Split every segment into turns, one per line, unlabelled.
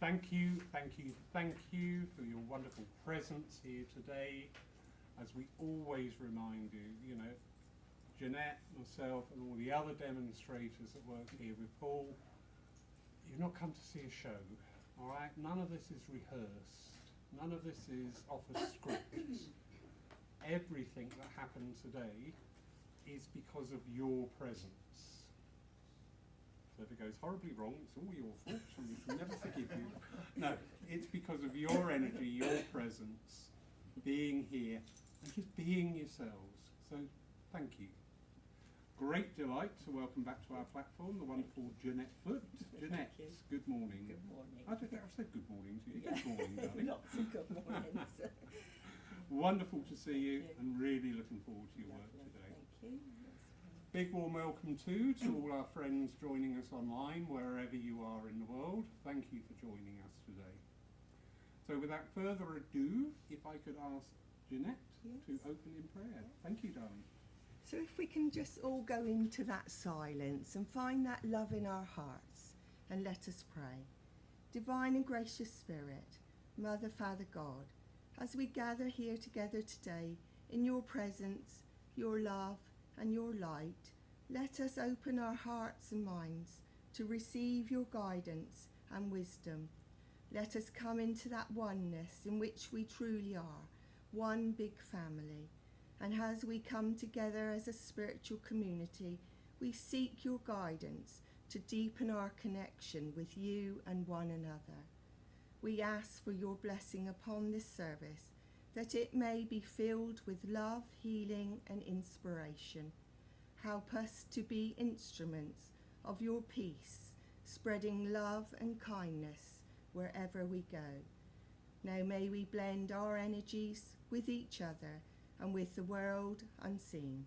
thank you for your wonderful presence here today. As we always remind you, Jeanette, myself and all the other demonstrators that work here with Paul, you've not come to see a show, all right? None of this is rehearsed. None of this is off a script. Everything that happened today is because of your presence. So if it goes horribly wrong, it's all your fault and we can never forgive you. No, it's because of your energy, your presence, being here and just being yourselves. So thank you. Great delight to welcome back to our platform the wonderful Jeanette Foote. Jeanette, good morning.
Good morning.
I don't think I've said good morning to you.
Yeah.
Good morning, darling.
Lots of good mornings.
Wonderful to see you
Thank you.
and really looking forward to your work
Lovely,
today.
Thank you.
Big warm welcome too to all our friends joining us online wherever you are in the world. Thank you for joining us today. So without further ado, if I could ask Jeanette to open in prayer. Thank you, darling.
So if we can just all go into that silence and find that love in our hearts, and let us pray. Divine and gracious Spirit, Mother, Father, God, as we gather here together today in your presence, your love and your light, let us open our hearts and minds to receive your guidance and wisdom. Let us come into that oneness in which we truly are, one big family. And as we come together as a spiritual community, we seek your guidance to deepen our connection with you and one another. We ask for your blessing upon this service, that it may be filled with love, healing and inspiration. Help us to be instruments of your peace, spreading love and kindness wherever we go. Now may we blend our energies with each other and with the world unseen,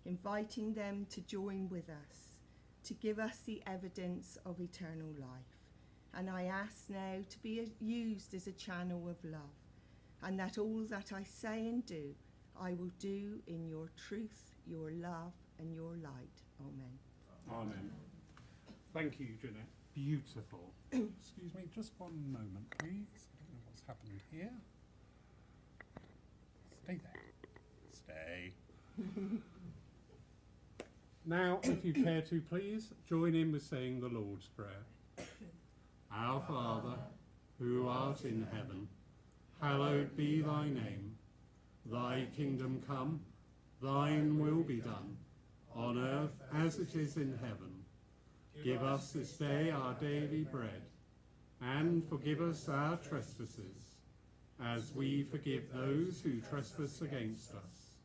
inviting them to join with us, to give us the evidence of eternal life. And I ask now to be used as a channel of love, and that all that I say and do, I will do in your truth, your love and your light. Amen.
Amen. Thank you, Jeanette. Beautiful. Excuse me, just one moment, please. I don't know what's happened here. Stay there. Stay. Now, if you care to, please, join in with saying the Lord's Prayer. Our Father, who art in heaven, hallowed be thy name. Thy kingdom come, thine will be done, on earth as it is in heaven. Give us this day our daily bread, and forgive us our trespasses, as we forgive those who trespass against us.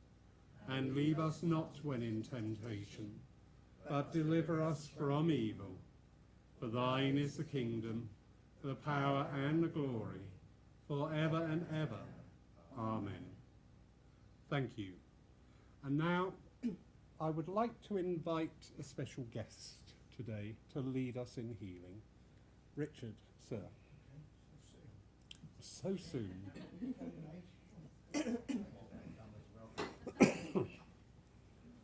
And leave us not when in temptation, but deliver us from evil. For thine is the kingdom, the power and the glory, forever and ever. Amen. Thank you. And now, I would like to invite a special guest today to lead us in healing. Richard, sir. So soon.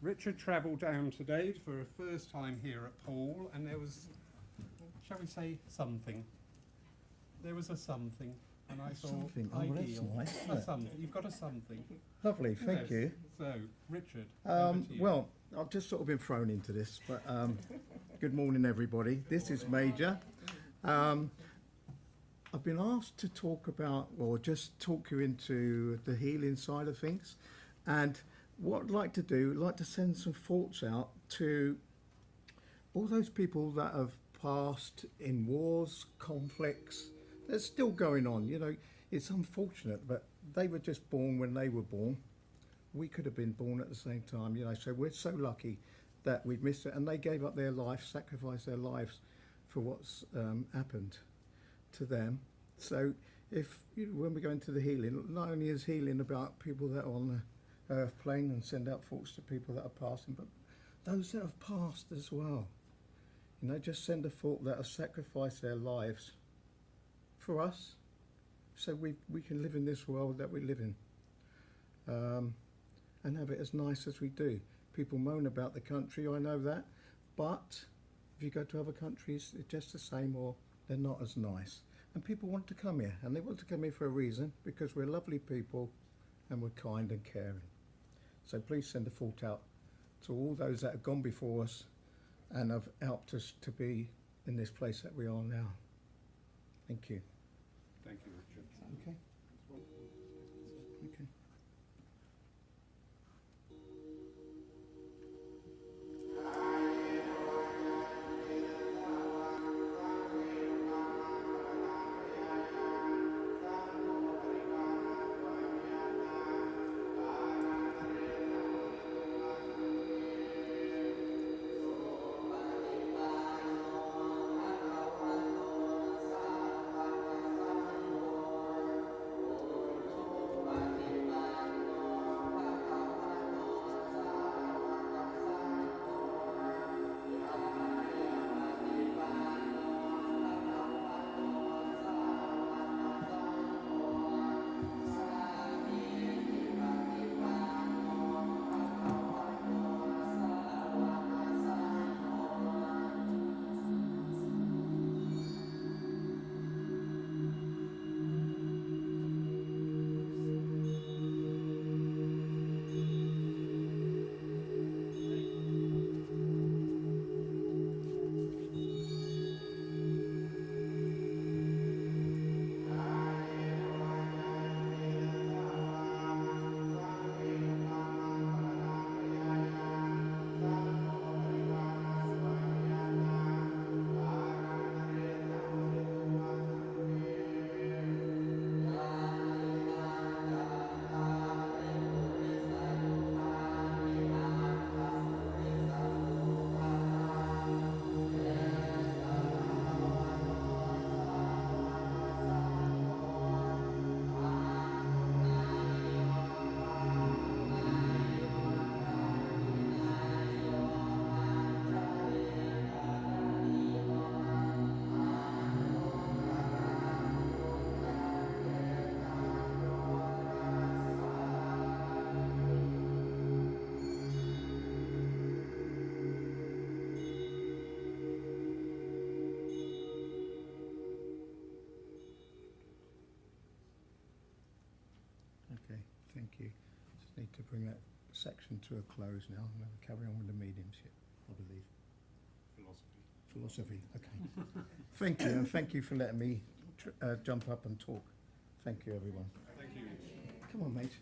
Richard travelled down today for a first time here at Paul, and there was, shall we say, something. There was a something, and I thought,
something. Oh,
ideal.
that's nice, isn't
A
it?
something. You've got a something.
Lovely, thank
Yes.
you.
So, Richard, over to you.
Well, I've just sort of been thrown into this, but good morning, everybody. This is Major. I've been asked to talk about, or just talk you into the healing side of things. And what I'd like to do, I'd like to send some thoughts out to all those people that have passed in wars, conflicts. They're still going on. You know, it's unfortunate, but they were just born when they were born. We could have been born at the same time, you know, so we're so lucky that we've missed it. And they gave up their life, sacrificed their lives for what's happened to them. So if when we go into the healing, not only is healing about people that are on the earth plane and send out thoughts to people that are passing, but those that have passed as well. You know, just send a thought that have sacrificed their lives for us, so we can live in this world that we live in, and have it as nice as we do. People moan about the country, I know that, but if you go to other countries, it's just the same, or they're not as nice. And people want to come here, and they want to come here for a reason, because we're lovely people and we're kind and caring. So please send a thought out to all those that have gone before us and have helped us to be in this place that we are now. Thank you.
Thank you, Richard.
Okay. Okay. Okay, thank you. Just need to bring that section to a close now and then carry on with the mediumship, I believe. Philosophy, okay. Thank you, and thank you for letting me jump up and talk. Thank you, everyone.
Thank you.
Come on, mate.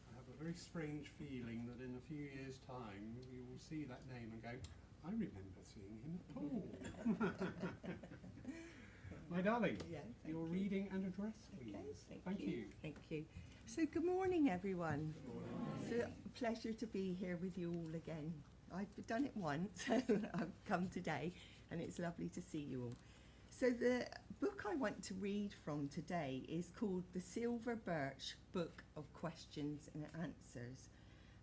I have a very strange feeling that in a few years' time you will see that name and go, I remember seeing him at Paul. My darling,
Yeah, thank
your
you.
reading and address, please.
Okay,
Thank you.
Thank you. So good morning, everyone. It's a pleasure to be here with you all again. I've done it once, I've come today, and it's lovely to see you all. So the book I want to read from today is called The Silver Birch Book of Questions and Answers.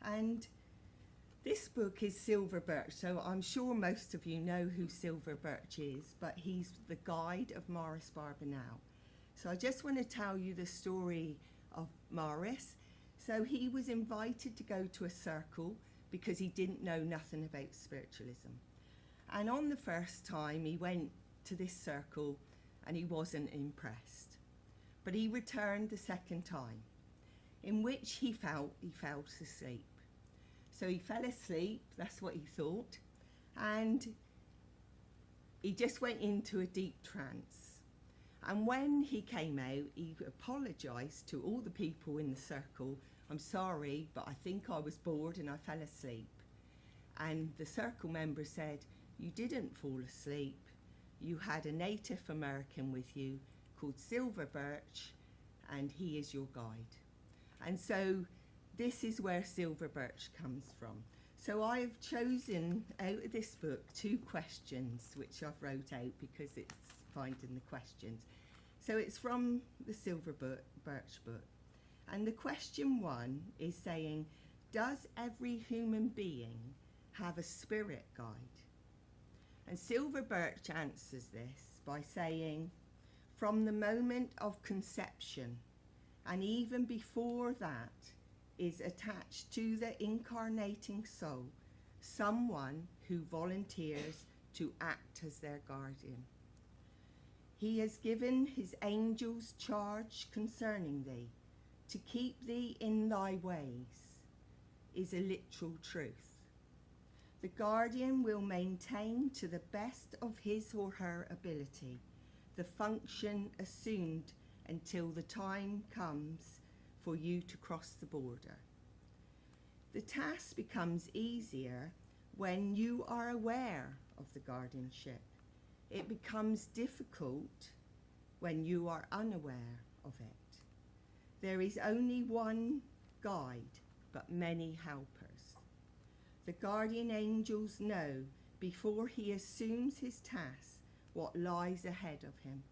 And this book is Silver Birch, so I'm sure most of you know who Silver Birch is, but he's the guide of Maurice Barbanel. So I just want to tell you the story of Maurice. So he was invited to go to a circle because he didn't know nothing about spiritualism. And on the first time he went to this circle and he wasn't impressed. But he returned the second time, in which he fell asleep. So he fell asleep, that's what he thought, and he just went into a deep trance. And when he came out, he apologised to all the people in the circle. I'm sorry, but I think I was bored and I fell asleep. And the circle member said, you didn't fall asleep. You had a Native American with you called Silver Birch, and he is your guide. And so this is where Silver Birch comes from. So I've chosen out of this book 2 questions which I've wrote out because it's finding the questions. So it's from the Silver Birch book. And the question 1 is saying, does every human being have a spirit guide? And Silver Birch answers this by saying, from the moment of conception, and even before that, is attached to the incarnating soul, someone who volunteers to act as their guardian. He has given his angels charge concerning thee, to keep thee in thy ways, is a literal truth. The guardian will maintain to the best of his or her ability the function assumed until the time comes for you to cross the border. The task becomes easier when you are aware of the guardianship. It becomes difficult when you are unaware of it. There is only one guide, but many helpers. The guardian angels know before he assumes his task what lies ahead of him,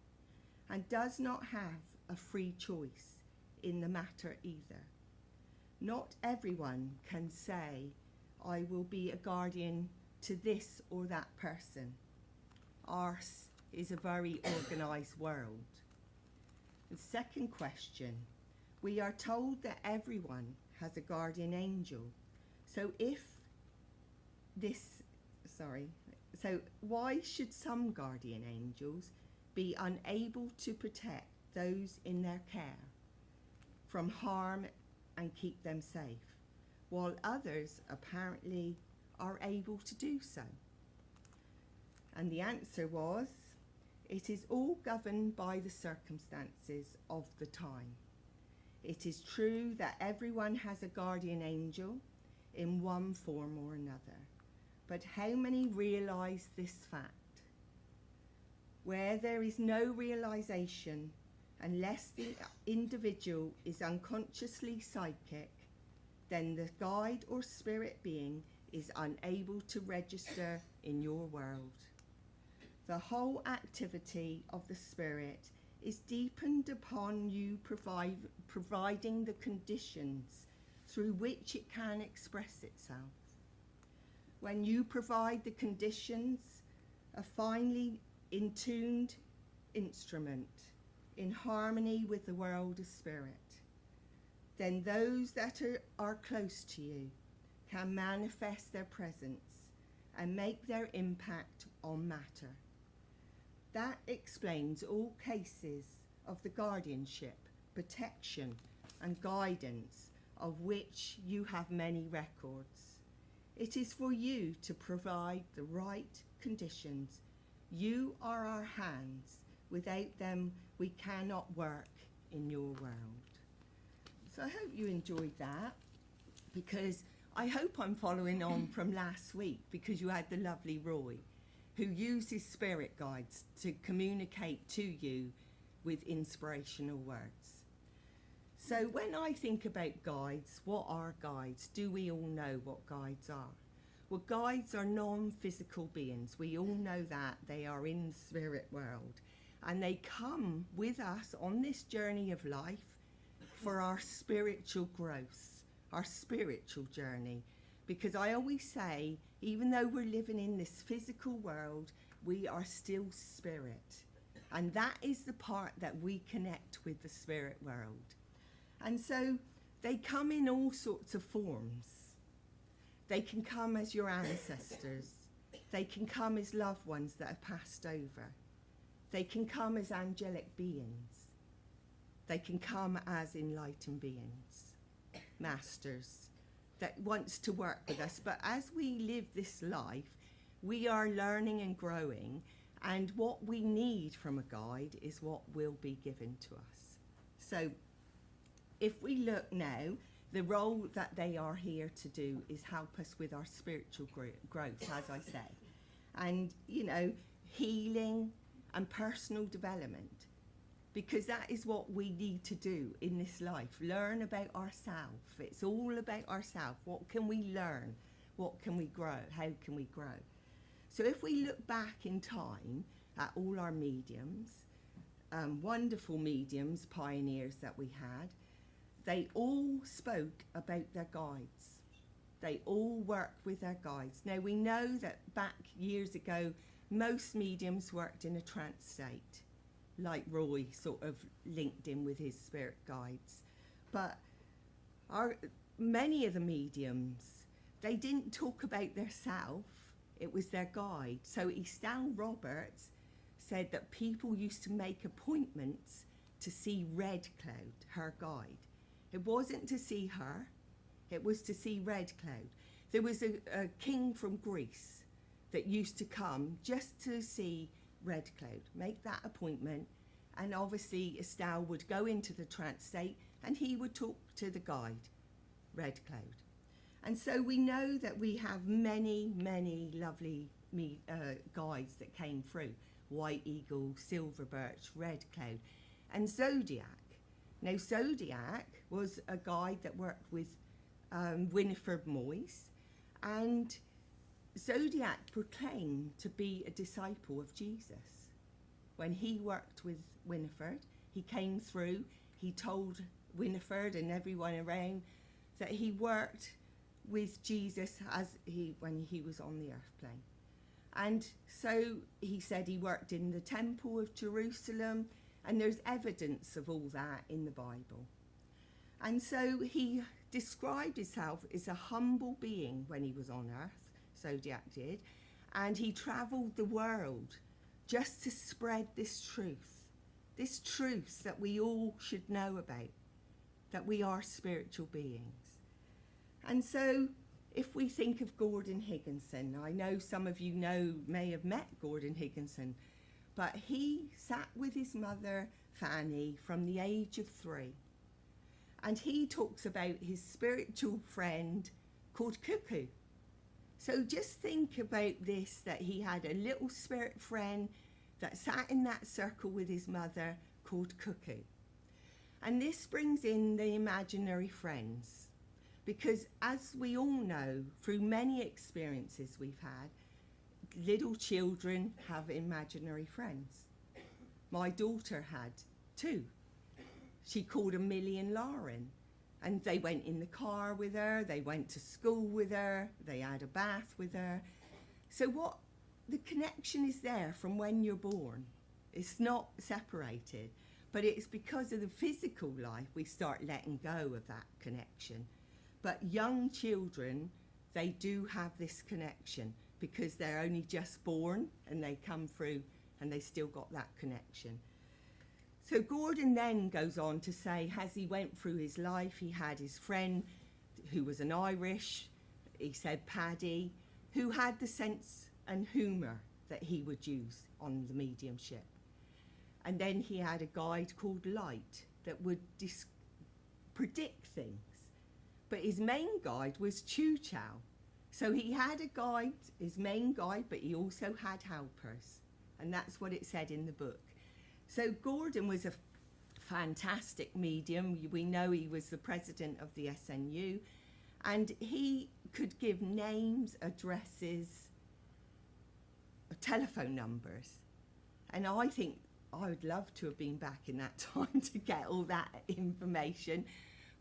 and does not have a free choice in the matter either. Not everyone can say, I will be a guardian to this or that person. Ours is a very organised world. The second question, we are told that everyone has a guardian angel. So why should some guardian angels be unable to protect those in their care from harm and keep them safe, while others apparently are able to do so? And the answer was, it is all governed by the circumstances of the time. It is true that everyone has a guardian angel in one form or another, but how many realise this fact? Where there is no realisation, unless the individual is unconsciously psychic, then the guide or spirit being is unable to register in your world. The whole activity of the spirit is deepened upon you providing the conditions through which it can express itself. When you provide the conditions, a finely intuned instrument in harmony with the world of spirit, then those that are close to you can manifest their presence and make their impact on matter. That explains all cases of the guardianship, protection and guidance of which you have many records. It is for you to provide the right conditions. You are our hands. Without them, we cannot work in your world. So I hope you enjoyed that, because I hope I'm following on from last week, because you had the lovely Roy, who uses spirit guides to communicate to you with inspirational words. So when I think about guides, what are guides? Do we all know what guides are? Well, guides are non-physical beings. We all know that. They are in the spirit world. And they come with us on this journey of life for our spiritual growth, our spiritual journey. Because I always say, even though we're living in this physical world, we are still spirit. And that is the part that we connect with the spirit world. And so they come in all sorts of forms. They can come as your ancestors. They can come as loved ones that have passed over. They can come as angelic beings. They can come as enlightened beings, masters that wants to work with us. But as we live this life, we are learning and growing, and what we need from a guide is what will be given to us. So if we look now, the role that they are here to do is help us with our spiritual growth, as I say, and, you know, healing and personal development, because that is what we need to do in this life. Learn about ourselves. It's all about ourselves. What can we learn? What can we grow? How can we grow? So if we look back in time at all our mediums, wonderful mediums, pioneers that we had, they all spoke about their guides. They all worked with their guides. Now we know that back years ago, most mediums worked in a trance state, like Roy sort of linked in with his spirit guides. But many of the mediums, they didn't talk about theirself, it was their guide. So Estelle Roberts said that people used to make appointments to see Red Cloud, her guide. It wasn't to see her, it was to see Red Cloud. There was a king from Greece that used to come just to see Red Cloud, make that appointment, and obviously Estelle would go into the trance state and he would talk to the guide, Red Cloud. And so we know that we have many, many lovely guides that came through. White Eagle, Silver Birch, Red Cloud, and Zodiac. Now Zodiac was a guide that worked with Winifred Moyse, and Zodiac proclaimed to be a disciple of Jesus. When he worked with Winifred, he came through, he told Winifred and everyone around that he worked with Jesus when he was on the earth plane. And so he said he worked in the Temple of Jerusalem, and there's evidence of all that in the Bible. And so he described himself as a humble being when he was on earth, Zodiac did, and he travelled the world just to spread this truth that we all should know about, that we are spiritual beings. And so if we think of Gordon Higginson, I know some of you may have met Gordon Higginson, but he sat with his mother Fanny from the age of 3, and he talks about his spiritual friend called Cuckoo. So just think about this, that he had a little spirit friend that sat in that circle with his mother called Cuckoo. And this brings in the imaginary friends, because as we all know, through many experiences we've had, little children have imaginary friends. My daughter had 2. She called them Millie and Lauren, and they went in the car with her, they went to school with her, they had a bath with her. So what the connection is there from when you're born. It's not separated, but it's because of the physical life we start letting go of that connection. But young children, they do have this connection because they're only just born and they come through and they still got that connection. So Gordon then goes on to say, as he went through his life, he had his friend who was an Irish, he said Paddy, who had the sense and humour that he would use on the mediumship. And then he had a guide called Light that would predict things. But his main guide was Chu Chow. So he had a guide, his main guide, but he also had helpers. And that's what it said in the book. So Gordon was a fantastic medium. We know he was the president of the SNU, and he could give names, addresses, telephone numbers. And I think I would love to have been back in that time to get all that information.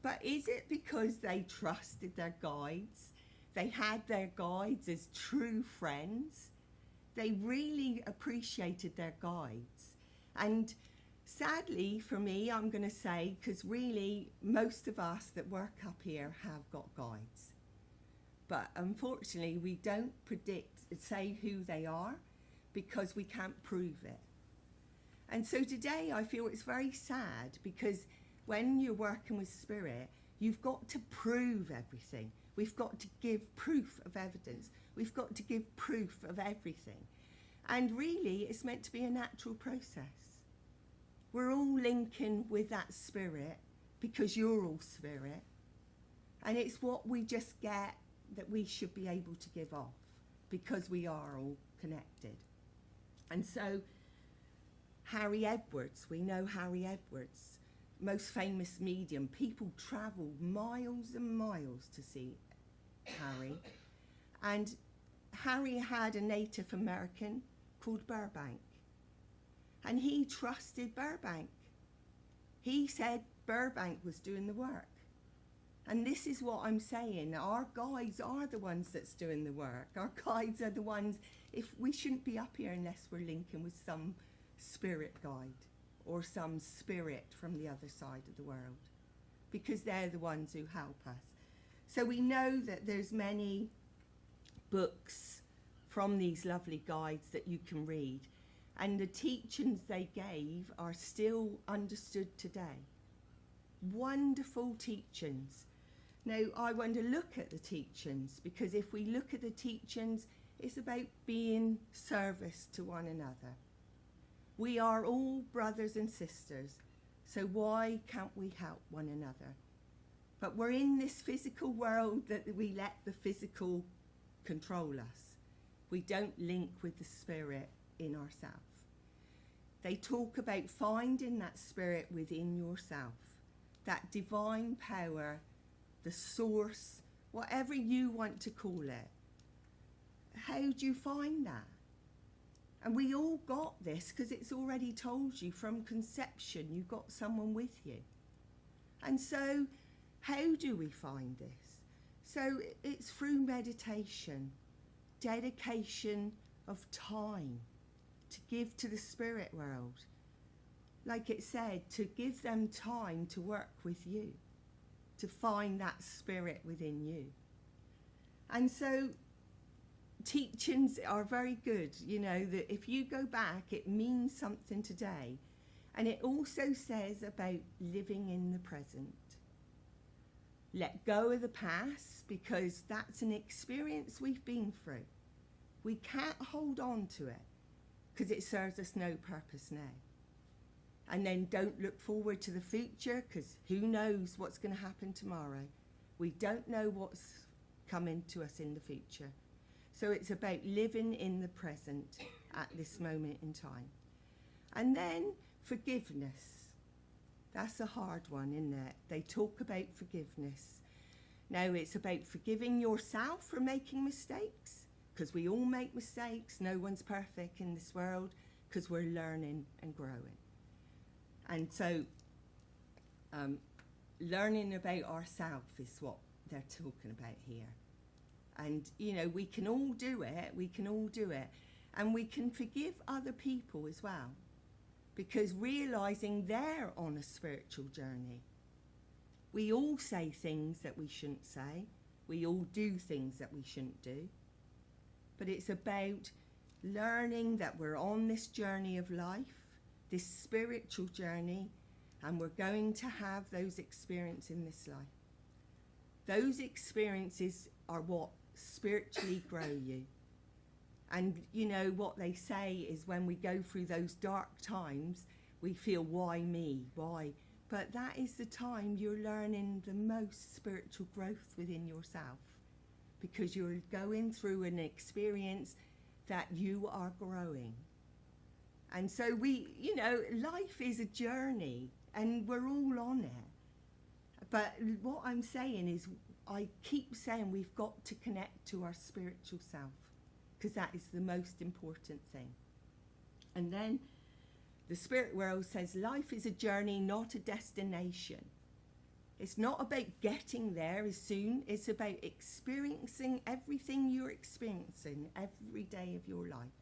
But is it because they trusted their guides? They had their guides as true friends. They really appreciated their guides. And sadly for me, I'm going to say, because really most of us that work up here have got guides. But unfortunately, we don't say who they are because we can't prove it. And so today I feel it's very sad because when you're working with spirit, you've got to prove everything. We've got to give proof of evidence. We've got to give proof of everything. And really, it's meant to be a natural process. We're all linking with that spirit because you're all spirit. And it's what we just get that we should be able to give off because we are all connected. And so Harry Edwards, we know Harry Edwards, most famous medium. People travel miles and miles to see Harry. And Harry had a Native American called Burbank. And he trusted Burbank. He said Burbank was doing the work. And this is what I'm saying. Our guides are the ones that's doing the work. Our guides are the ones, if we shouldn't be up here unless we're linking with some spirit guide or some spirit from the other side of the world, because they're the ones who help us. So we know that there's many books from these lovely guides that you can read, and the teachings they gave are still understood today. Wonderful teachings. Now, I want to look at the teachings, because if we look at the teachings, it's about being service to one another. We are all brothers and sisters, so why can't we help one another? But we're in this physical world that we let the physical control us. We don't link with the spirit in ourselves. They talk about finding that spirit within yourself, that divine power, the source, whatever you want to call it. How do you find that? And we all got this, because it's already told you from conception, you've got someone with you. And so, how do we find this? So it's through meditation, dedication of time to give to the spirit world. Like it said, to give them time to work with you, to find that spirit within you. And so teachings are very good, you know, that if you go back, it means something today. And it also says about living in the present. Let go of the past, because that's an experience we've been through. We can't hold on to it, because it serves us no purpose now. And then don't look forward to the future, because who knows what's going to happen tomorrow. We don't know what's coming to us in the future. So it's about living in the present at this moment in time. And then forgiveness. That's a hard one, isn't it? They talk about forgiveness. Now it's about forgiving yourself for making mistakes, because we all make mistakes. No one's perfect in this world, because we're learning and growing. And so learning about ourselves is what they're talking about here. And, you know, we can all do it. We can all do it. And we can forgive other people as well, because realising they're on a spiritual journey. We all say things that we shouldn't say. We all do things that we shouldn't do. But it's about learning that we're on this journey of life, this spiritual journey, and we're going to have those experiences in this life. Those experiences are what spiritually grow you. And you know what they say is, when we go through those dark times, we feel, why me, why? But that is the time you're learning the most spiritual growth within yourself, because you're going through an experience that you are growing. And so you know, life is a journey, and we're all on it. But what I'm saying is, I keep saying we've got to connect to our spiritual self, because that is the most important thing. And then the spirit world says life is a journey, not a destination. It's not about getting there as soon. It's about experiencing everything you're experiencing every day of your life.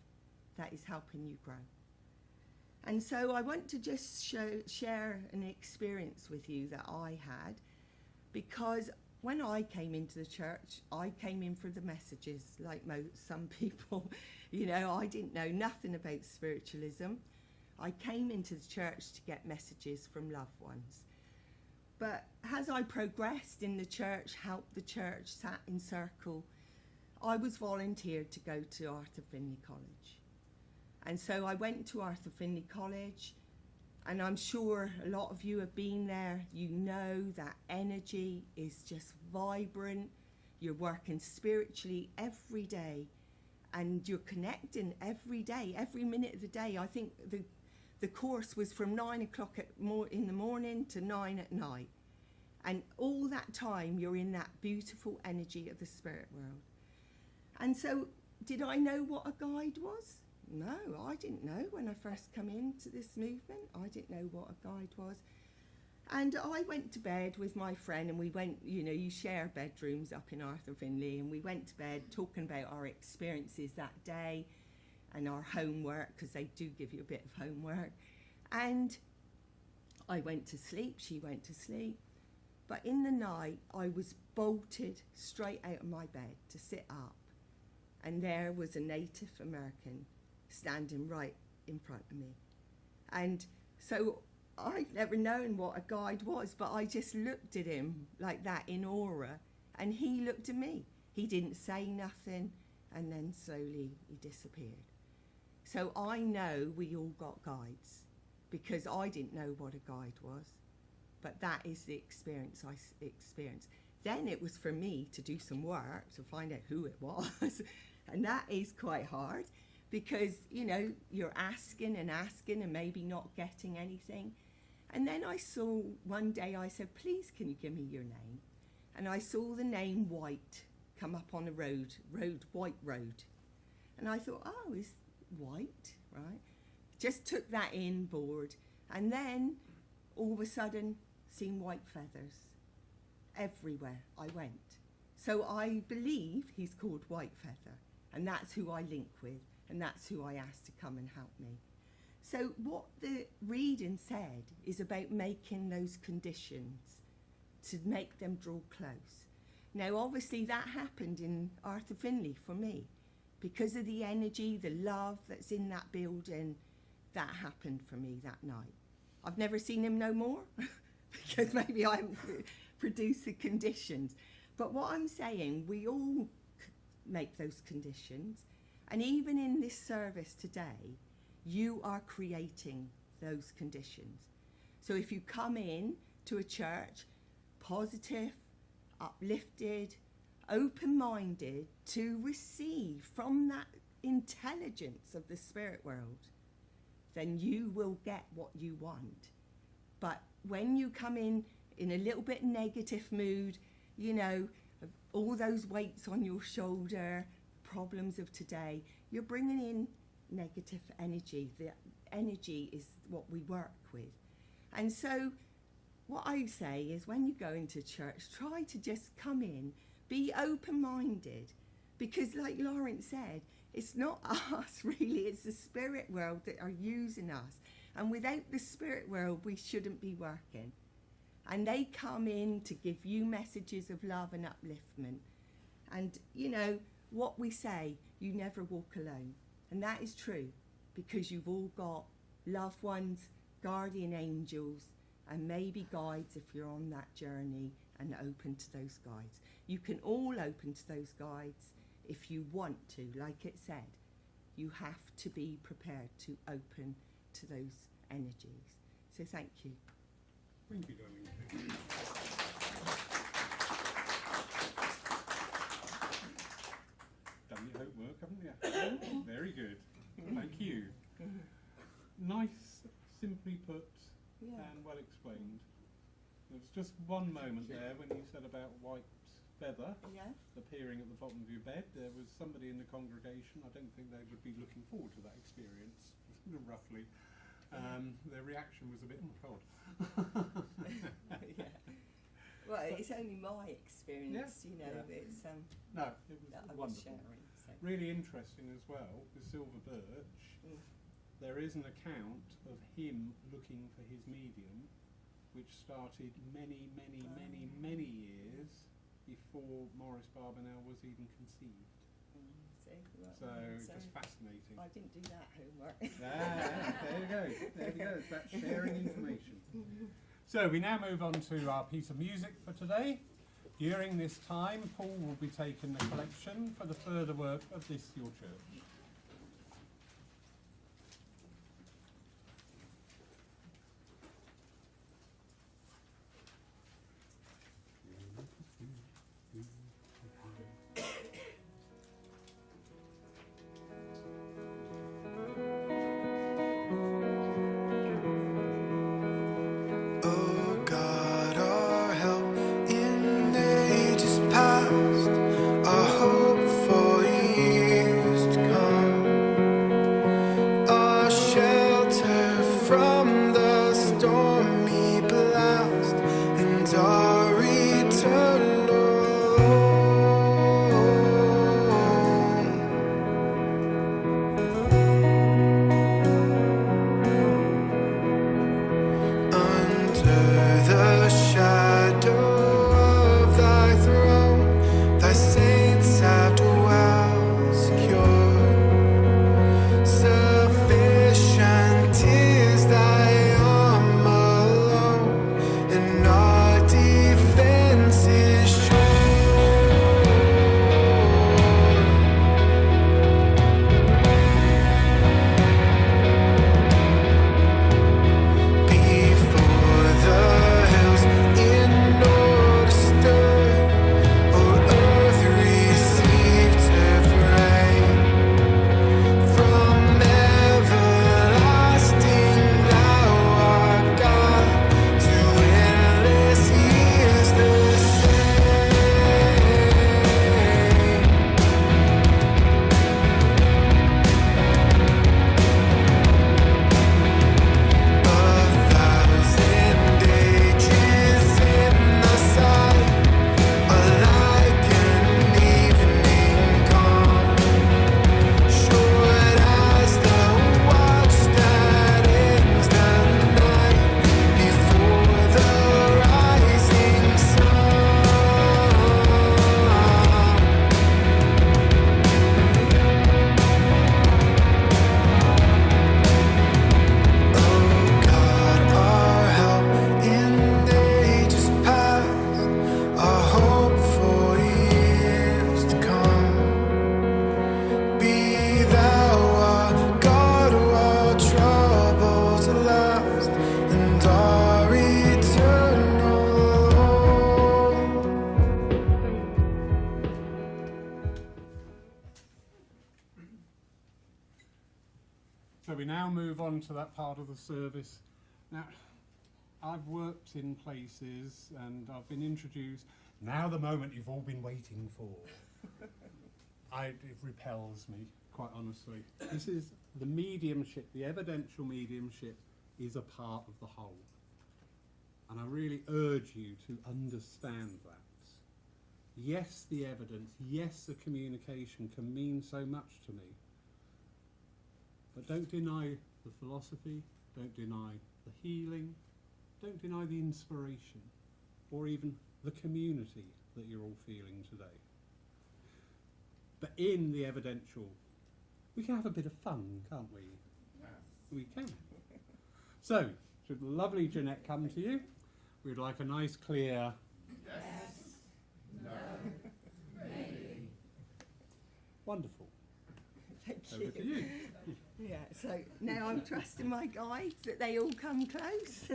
That is helping you grow. And so I want to just share an experience with you that I had, because when I came into the church, I came in for the messages, like some people. You know, I didn't know nothing about spiritualism. I came into the church to get messages from loved ones. But as I progressed in the church, helped the church, sat in circle, I was volunteered to go to Arthur Findlay College. And so I went to Arthur Findlay College, and I'm sure a lot of you have been there. You know that energy is just vibrant. You're working spiritually every day, and you're connecting every day, every minute of the day. I think the course was from 9 o'clock in the morning to 9 at night. And all that time, you're in that beautiful energy of the spirit world. And so, did I know what a guide was? No, I didn't know when I first come into this movement. I didn't know what a guide was. And I went to bed with my friend, and we went, you know, you share bedrooms up in Arthur Findlay, and we went to bed talking about our experiences that day and our homework, because they do give you a bit of homework. And I went to sleep, she went to sleep. But in the night, I was bolted straight out of my bed to sit up, and there was a Native American standing right in front of me. And so I'd never known what a guide was, but I just looked at him like that in aura, and he looked at me. He didn't say nothing, and then slowly he disappeared. So I know we all got guides, because I didn't know what a guide was, but that is the experience I experienced. Then it was for me to do some work to find out who it was, and that is quite hard, because, you know, you're asking and asking and maybe not getting anything. And then I saw, one day I said, please, can you give me your name? And I saw the name White come up on a White Road. And I thought, oh, is White, right? Just took that in board. And then all of a sudden, seen white feathers everywhere I went. So I believe he's called White Feather, and that's who I link with, and that's who I asked to come and help me. So what the reading said is about making those conditions to make them draw close. Now, obviously, that happened in Arthur Finley for me. Because of the energy, the love that's in that building, that happened for me that night. I've never seen him no more, because maybe I haven't produced the conditions. But what I'm saying, we all make those conditions. And even in this service today, you are creating those conditions. So if you come in to a church positive, uplifted, open-minded to receive from that intelligence of the spirit world, then you will get what you want. But when you come in a little bit negative mood, you know, all those weights on your shoulder, problems of today, you're bringing in negative energy. The energy is what we work with. And so what I say is, when you go into church, try to just come in, be open-minded, because like Lawrence said, it's not us really, it's the spirit world that are using us. And without the spirit world, we shouldn't be working. And they come in to give you messages of love and upliftment. And, you know, what we say, you never walk alone. And that is true, because you've all got loved ones, guardian angels, and maybe guides if you're on that journey and open to those guides. You can all open to those guides if you want to. Like it said, you have to be prepared to open to those energies. So thank you.
Thank you, darling. Done your homework, haven't you? Very good. Thank you. Nice, simply put, and well explained. There was just one moment there when you said about white feather appearing at the bottom of your bed. There was somebody in the congregation, I don't think they would be looking forward to that experience, roughly. Their reaction was a bit odd.
Well, it's only my experience, you know. It's
no, it was
that I was
wonderful.
sharing. So.
Really interesting as well, the silver birch. There is an account of him looking for his medium, which started many years before Maurice Barbanel was even conceived. So just fascinating.
I didn't do that homework.
There you go. There you go. It's about sharing information. So we now move on to our piece of music for today. During this time, Paul will be taking the collection for the further work of this your church.
Our hope for years to come.
So we now move on to that part of the service. Now, I've worked in places and I've been introduced. Now the moment you've all been waiting for. It repels me, quite honestly. This is the mediumship, the evidential mediumship is a part of the whole. And I really urge you to understand that. Yes, the evidence, yes, the communication can mean so much to me. But don't deny the philosophy, don't deny the healing, don't deny the inspiration, or even the community that you're all feeling today. But in the evidential, we can have a bit of fun, can't we? Yes. We can. So, should lovely Jeanette come to you? We'd like a nice clear yes, no, maybe. Wonderful.
Thank
Over
you.
to you.
Yeah, so now I'm trusting my guides that they all come close.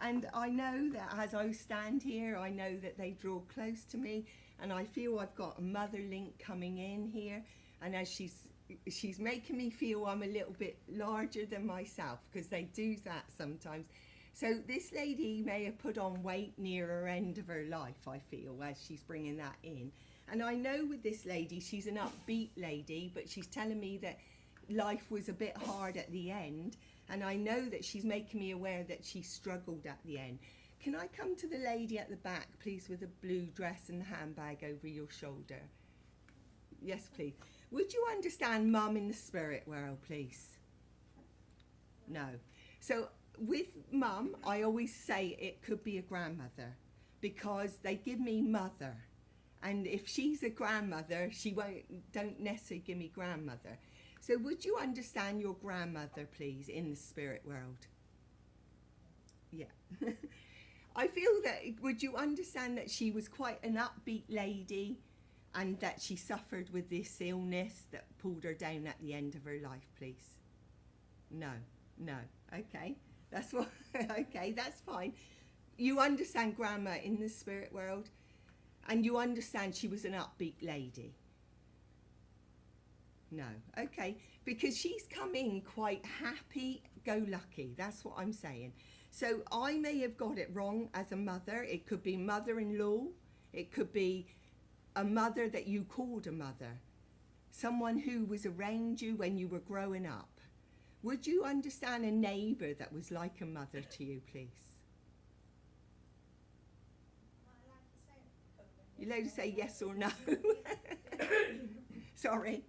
And I know that as I stand here, I know that they draw close to me, and I feel I've got a mother link coming in here. And as she's making me feel I'm a little bit larger than myself, because they do that sometimes. So this lady may have put on weight near her end of her life, I feel, as she's bringing that in. And I know with this lady, she's an upbeat lady, but she's telling me that life was a bit hard at the end. And I know that she's making me aware that she struggled at the end. Can I come to the lady at the back, please, with the blue dress and the handbag over your shoulder? Yes, please. Would you understand Mum in the spirit world, please? No. So with Mum, I always say it could be a grandmother, because they give me mother. And if she's a grandmother, don't necessarily give me grandmother. So would you understand your grandmother, please, in the spirit world? Yeah. I feel that, would you understand that she was quite an upbeat lady, and that she suffered with this illness that pulled her down at the end of her life, please? No. Okay. That's what, okay, that's fine. You understand Grandma in the spirit world, and you understand she was an upbeat lady? No. Okay. Because she's come in quite happy-go-lucky. That's what I'm saying. So I may have got it wrong as a mother. It could be mother-in-law. It could be a mother that you called a mother. Someone who was around you when you were growing up. Would you understand a neighbour that was like a mother to you, please? You're allowed to say yes or no. Sorry.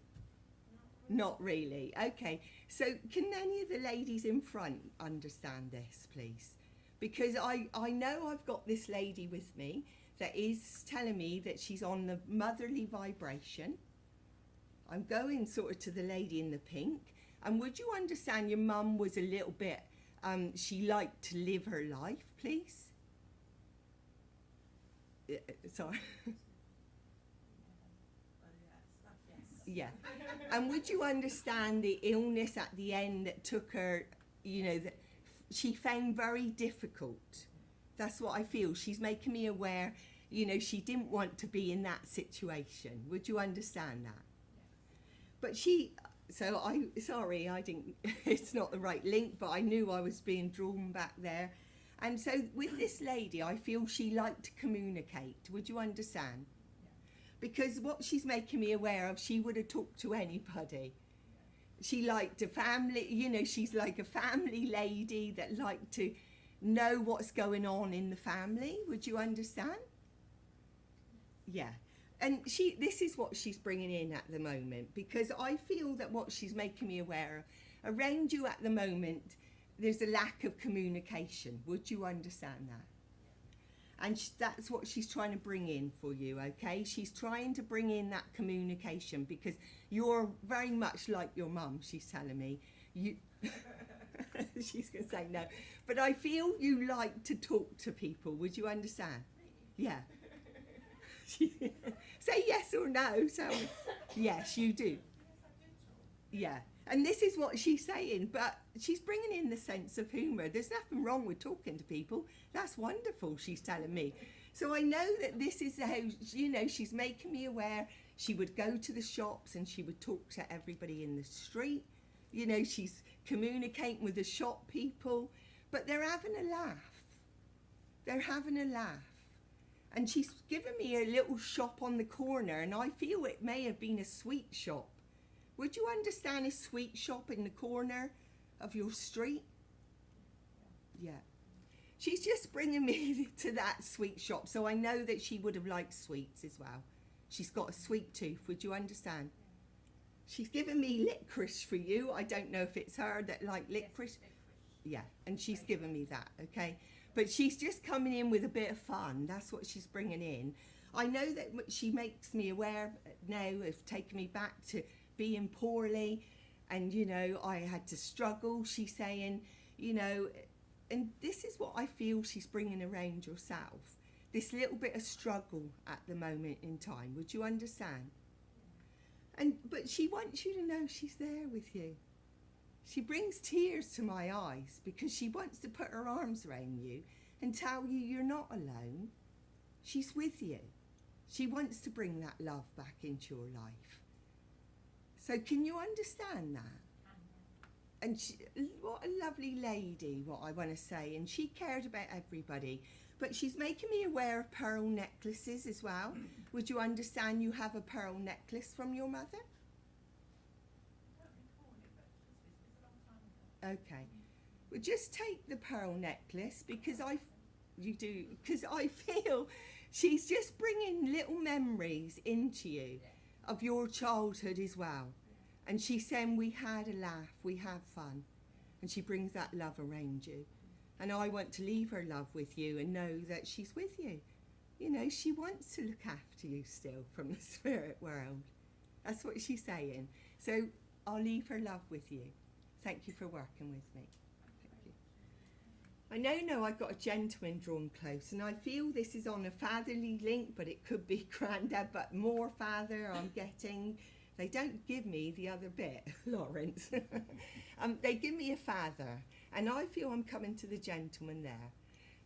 Not really. Okay. So can any of the ladies in front understand this, please? Because I know I've got this lady with me that is telling me that she's on the motherly vibration. I'm going sort of to the lady in the pink. And would you understand your mum was a little bit, she liked to live her life, please? Sorry. Yeah. And would you understand the illness at the end that took her, you know, that she found very difficult? That's what I feel. She's making me aware, you know, she didn't want to be in that situation. Would you understand that? But sorry, I didn't, it's not the right link, but I knew I was being drawn back there. And so with this lady, I feel she liked to communicate. Would you understand? Because what she's making me aware of, she would have talked to anybody. She liked a family, you know, she's like a family lady that liked to know what's going on in the family. Would you understand? Yeah. And this is what she's bringing in at the moment, because I feel that what she's making me aware of, around you at the moment, there's a lack of communication. Would you understand that? And that's what she's trying to bring in for you, okay? She's trying to bring in that communication, because you're very much like your mum, she's telling me. She's going to say no. But I feel you like to talk to people. Would you understand? Yeah. Say yes or no. So yes, you do. Yeah. And this is what she's saying, but she's bringing in the sense of humour. There's nothing wrong with talking to people. That's wonderful, she's telling me. So I know that this is how, you know, she's making me aware. She would go to the shops and she would talk to everybody in the street. You know, she's communicating with the shop people, but they're having a laugh. They're having a laugh. And she's given me a little shop on the corner, and I feel it may have been a sweet shop. Would you understand a sweet shop in the corner of your street? Yeah. She's just bringing me to that sweet shop, so I know that she would have liked sweets as well. She's got a sweet tooth, would you understand? She's given me licorice for you. I don't know if it's her that liked licorice. Yeah, and she's given me that, okay? But she's just coming in with a bit of fun. That's what she's bringing in. I know that she makes me aware now of taking me back to being poorly, and, you know, I had to struggle. She's saying, you know, and this is what I feel she's bringing around yourself. This little bit of struggle at the moment in time. Would you understand? But she wants you to know she's there with you. She brings tears to my eyes because she wants to put her arms around you and tell you you're not alone. She's with you. She wants to bring that love back into your life. So can you understand that? And she, what a lovely lady, what I want to say. And she cared about everybody. But she's making me aware of pearl necklaces as well. Would you understand you have a pearl necklace from your mother? Okay. Well, just take the pearl necklace because I feel she's just bringing little memories into you of your childhood as well. And she's saying we had a laugh, we had fun. And she brings that love around you. And I want to leave her love with you and know that she's with you. You know, she wants to look after you still from the spirit world. That's what she's saying. So I'll leave her love with you. Thank you for working with me. Thank you. I know I've got a gentleman drawn close, and I feel this is on a fatherly link, but it could be granddad, but more father I'm getting. They don't give me the other bit, Lawrence. They give me a father, and I feel I'm coming to the gentleman there.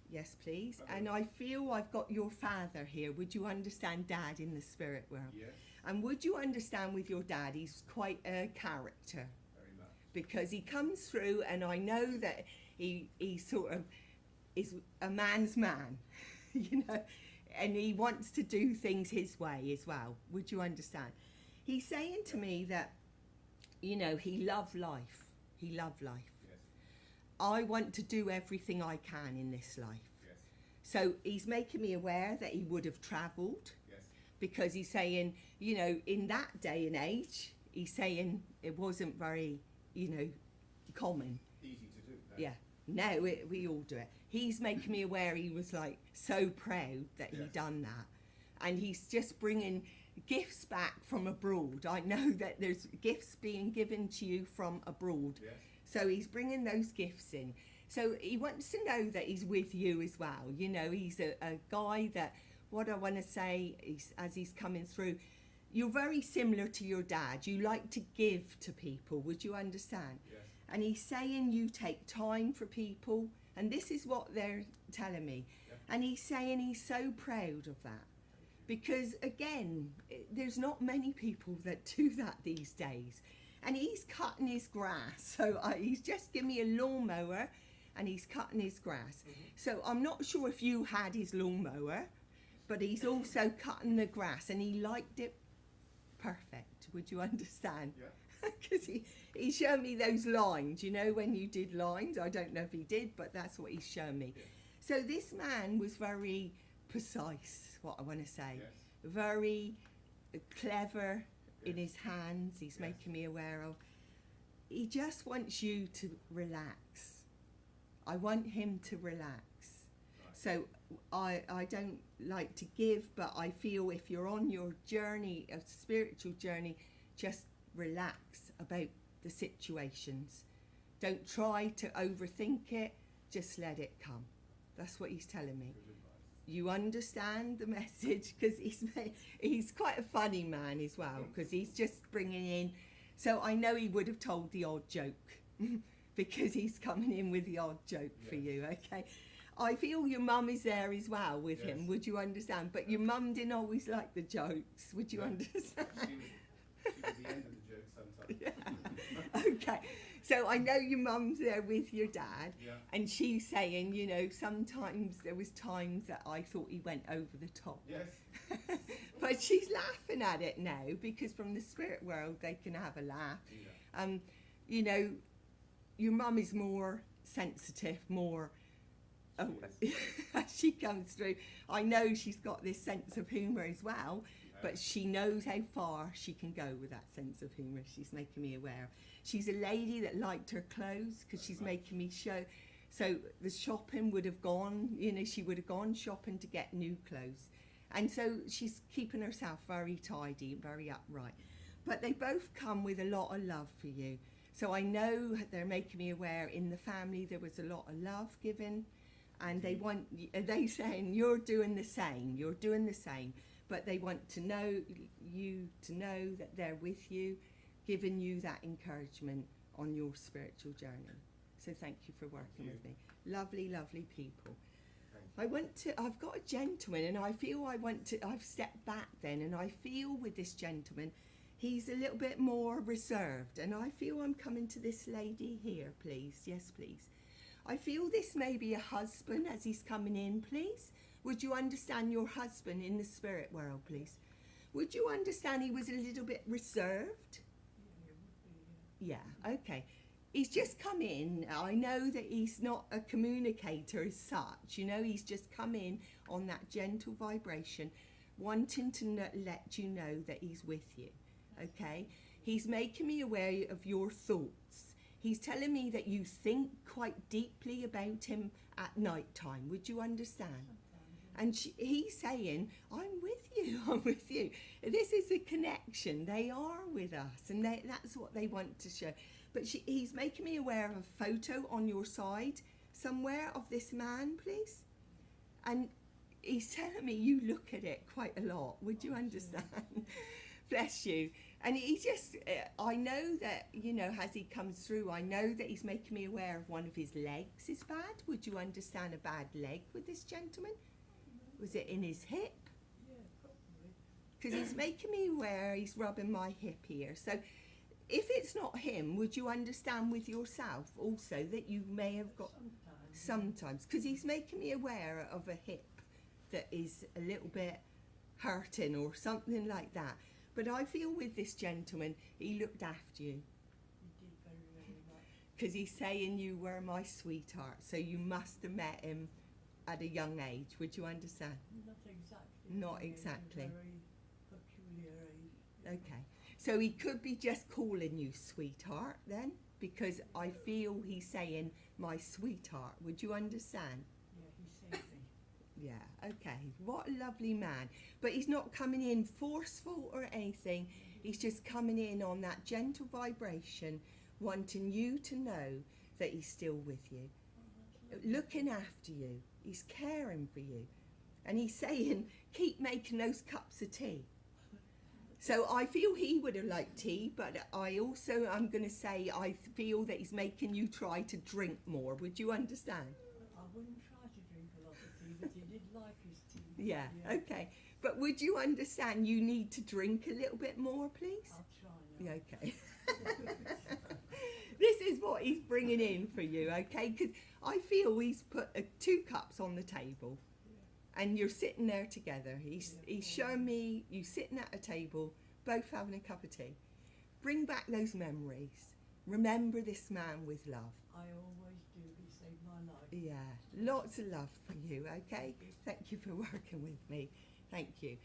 Yes, please. Okay. And I feel I've got your father here. Would you understand Dad in the spirit world?
Yes.
And would you understand with your dad, he's quite a character.
Very much.
Because he comes through, and I know that he sort of is a man's man, you know, and he wants to do things his way as well. Would you understand? He's saying to me that, you know, he loved life. He loved life.
Yes.
I want to do everything I can in this life.
Yes.
So he's making me aware that he would have travelled.
Yes.
Because he's saying, you know, in that day and age, he's saying it wasn't very, you know, common.
Easy to do. No.
Yeah. No, we all do it. He's making me aware he was like so proud that
Yes.
he done that. And he's just bringing gifts back from abroad. I know that there's gifts being given to you from abroad.
Yes.
So he's bringing those gifts in. So he wants to know that he's with you as well. You know, he's a guy that, what I want to say is, as he's coming through, you're very similar to your dad. You like to give to people. Would you understand?
Yes.
And he's saying you take time for people. And this is what they're telling me.
Yeah.
And he's saying he's so proud of that. Because, again, there's not many people that do that these days. And he's cutting his grass. So he's just given me a lawnmower, and he's cutting his grass.
Mm-hmm.
So I'm not sure if you had his lawnmower, but he's also cutting the grass, and he liked it perfect. Would you understand?
Yeah.
Because he showed me those lines, you know, when you did lines. I don't know if he did, but that's what he's shown me.
Yeah.
So this man was very precise, what I want to say.
Yes.
Very clever in
Yes.
his hands. He's
Yes.
making me aware of. He just wants you to relax. I want him to relax.
Right.
So I don't like to give, but I feel if you're on your journey, a spiritual journey, just relax about the situations. Don't try to overthink it, just let it come. That's what he's telling me.
Good advice.
You understand the message, because he's quite a funny man as well, because he's just bringing in. So I know he would have told the odd joke because he's coming in with the odd joke for
Yes.
you, okay? I feel your mum is there as well with him,
Yes.
would you understand? But your mum didn't always like the jokes, would you
No.
understand?
She was the end of the joke sometimes.
Yeah. Okay, So I know your mum's there with your dad,
Yeah.
and she's saying, you know, sometimes there was times that I thought he went over the top.
Yes.
But she's laughing at it now, because from the spirit world they can have a laugh.
Yeah.
You know, your mum is more sensitive, more as she comes through. I know she's got this sense of humour as well, but she knows how far she can go with that sense of humour. She's making me aware. She's a lady that liked her clothes, because she's making me show. So the shopping would have gone, you know, she would have gone shopping to get new clothes. And so she's keeping herself very tidy and very upright. But they both come with a lot of love for you. So I know they're making me aware in the family there was a lot of love given, and they saying you're doing the same, but they want to know you to know that they're with you, giving you that encouragement on your spiritual journey. So thank you for working with me. Lovely, lovely people. I've got a gentleman, and I feel I've stepped back then, and I feel with this gentleman, he's a little bit more reserved, and I feel I'm coming to this lady here, please. Yes, please. I feel this may be a husband as he's coming in, please. Would you understand your husband in the spirit world, please? Would you understand he was a little bit reserved? Yeah, okay. He's just come in. I know that he's not a communicator as such. You know, he's just come in on that gentle vibration, wanting to let you know that he's with you, okay? He's making me aware of your thoughts. He's telling me that you think quite deeply about him at night time. Would you understand? And he's saying, I'm with you, I'm with you. This is a connection. They are with us, and that's what they want to show. But he's making me aware of a photo on your side somewhere of this man, please. And he's telling me you look at it quite a lot. Would you understand? Bless you. And he just, I know that, you know, as he comes through, I know that he's making me aware of one of his legs is bad. Would you understand a bad leg with this gentleman? Was it in his hip?
Yeah, probably.
Because he's making me aware he's rubbing my hip here. So if it's not him, would you understand with yourself also that you may have got sometimes? Because he's making me aware of a hip that is a little bit hurting or something like that. But I feel with this gentleman, he looked after you.
He did very, very much.
Because he's saying you were my sweetheart, so you must have met him at a young age. Would you understand?
Not exactly.
Not
He was
exactly.
a very peculiar age.
Okay. So he could be just calling you sweetheart then, because I feel he's saying my sweetheart. Would you understand?
Yeah, he saved me.
Yeah, okay. What a lovely man. But he's not coming in forceful or anything. He's just coming in on that gentle vibration, wanting you to know that he's still with you, looking after you. He's caring for you. And he's saying, keep making those cups of tea. So I feel he would have liked tea, but I'm going to say I feel that he's making you try to drink more. Would you understand?
I wouldn't try to drink a lot of tea, but he did like his tea.
Yeah, okay. But would you understand you need to drink a little bit more, please?
I'll try now.
Yeah, okay. This is what he's bringing in for you, okay? Because I feel he's put 2 cups on the table. And you're sitting there together. He's showing me you sitting at a table, both having a cup of tea. Bring back those memories. Remember this man with love.
I always do. He saved my life.
Yeah, lots of love for you, okay? Thank you for working with me. Thank you.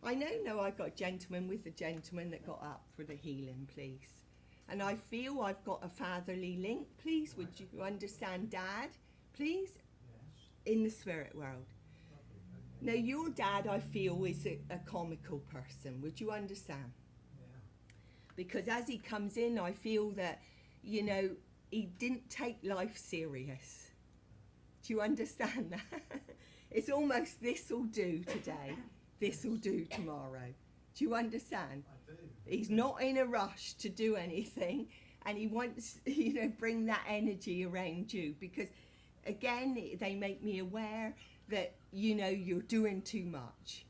I know I've got a gentleman with the gentleman that got up for the healing, please. And I feel I've got a fatherly link, please. Would you understand, Dad, please?
Yes.
In the spirit world. Now, your dad, I feel, is a comical person. Would you understand?
Yeah.
Because as he comes in, I feel that, you know, he didn't take life serious. Do you understand that? It's almost this'll do today, this'll do tomorrow. Do you understand?
I do.
He's not in a rush to do anything, and he wants, you know, bring that energy around you, because again, they make me aware that, you know, you're doing too much.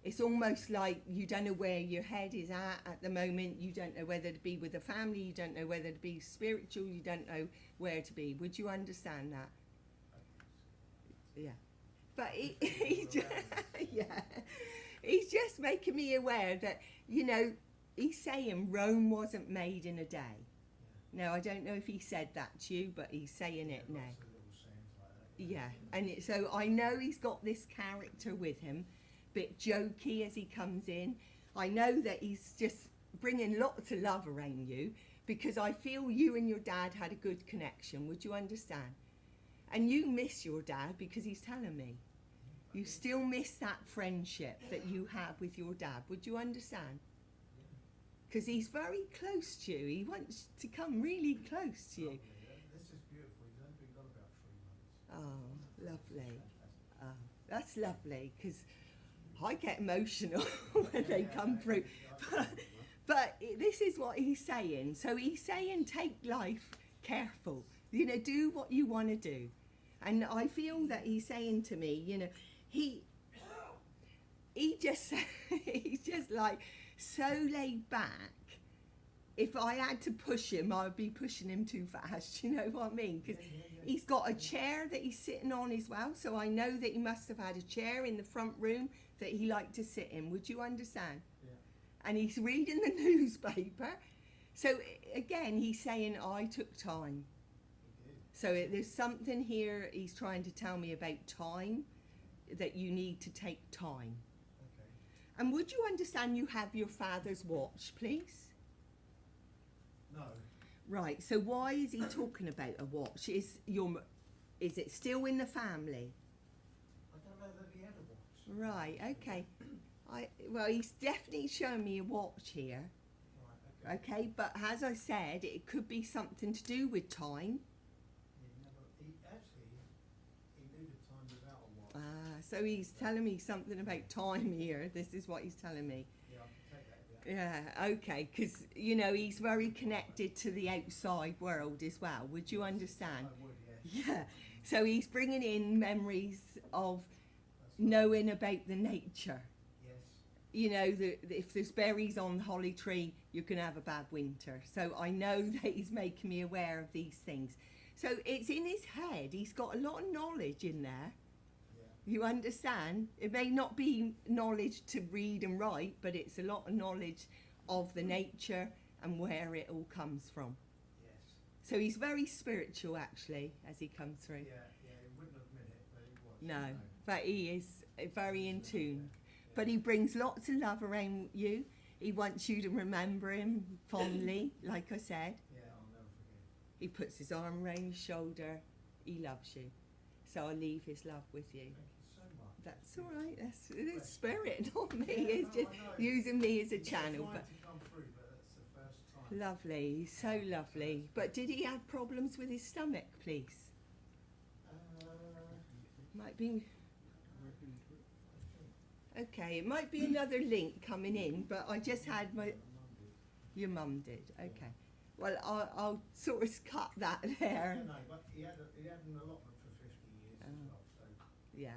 it's almost like you don't know where your head is at the moment. You don't know whether to be with the family. You don't know whether to be spiritual. You don't know where to be. Would you understand that? Yeah. But he just, yeah, he's just making me aware that, you know, he's saying Rome wasn't made in a day. Now, I don't know if he said that to you, but he's saying it now. Yeah, and so I know he's got this character with him, bit jokey as he comes in. I know that he's just bringing lots of love around you, because I feel you and your dad had a good connection. Would you understand? And you miss your dad, because he's telling me. You still miss that friendship that you have with your dad. Would you understand? Because he's very close to you. He wants to come really close to you.
This is beautiful. He's only been gone about 3 months.
Oh, lovely. Oh, that's lovely, because I get emotional when they come through. But this is what he's saying. So he's saying take life careful. You know, do what you want to do. And I feel that he's saying to me, you know, he just, he's just like so laid back. If I had to push him, I would be pushing him too fast. You know what I mean? Because he's got a chair that he's sitting on as well. So I know that he must have had a chair in the front room that he liked to sit in. Would you understand?
Yeah.
And he's reading the newspaper. So again, he's saying, I took time. So there's something here he's trying to tell me about time, that you need to take time.
Okay.
And would you understand you have your father's watch, please?
No.
Right, so why is he talking about a watch? Is it still in the family?
I don't know that he had a watch.
Right, okay. Well, he's definitely showing me a watch here.
Right, okay.
Okay, but as I said, it could be something to do with time.
He knew the time without a watch.
Ah, so he's telling me something about time here. This is what he's telling me.
Yeah, I can take that, yeah.
Yeah, okay, because, you know, he's very connected to the outside world as well. Would you understand?
I would, yes.
Yeah, so he's bringing in memories of knowing about the nature.
Yes.
You know, if there's berries on the holly tree, you're going to have a bad winter. So I know that he's making me aware of these things. So it's in his head. He's got a lot of knowledge in there.
Yeah.
You understand? It may not be knowledge to read and write, but it's a lot of knowledge of the nature and where it all comes from.
Yes.
So he's very spiritual, actually, as he comes through.
Yeah, he wouldn't admit it, but he was.
No, but he is very in tune. But he brings lots of love around you. He wants you to remember him fondly, like I said.
Yeah, I'll never forget.
He puts his arm around your shoulder. He loves you. So I leave his love with you.
Thank you so much.
That's all right. That's his spirit, not me.
Yeah,
It's
no,
just
I know.
using me as a
He's
channel.
trying
But
to come through, but that's the first time.
lovely, he's so lovely. But did he have problems with his stomach, please? Might be. Okay, it might be another link coming in, but I just had my. Your mum did. Okay. Well, I'll sort of cut that there.
No, but he had an allotment for 50 years as
Oh.
well, so
Yeah.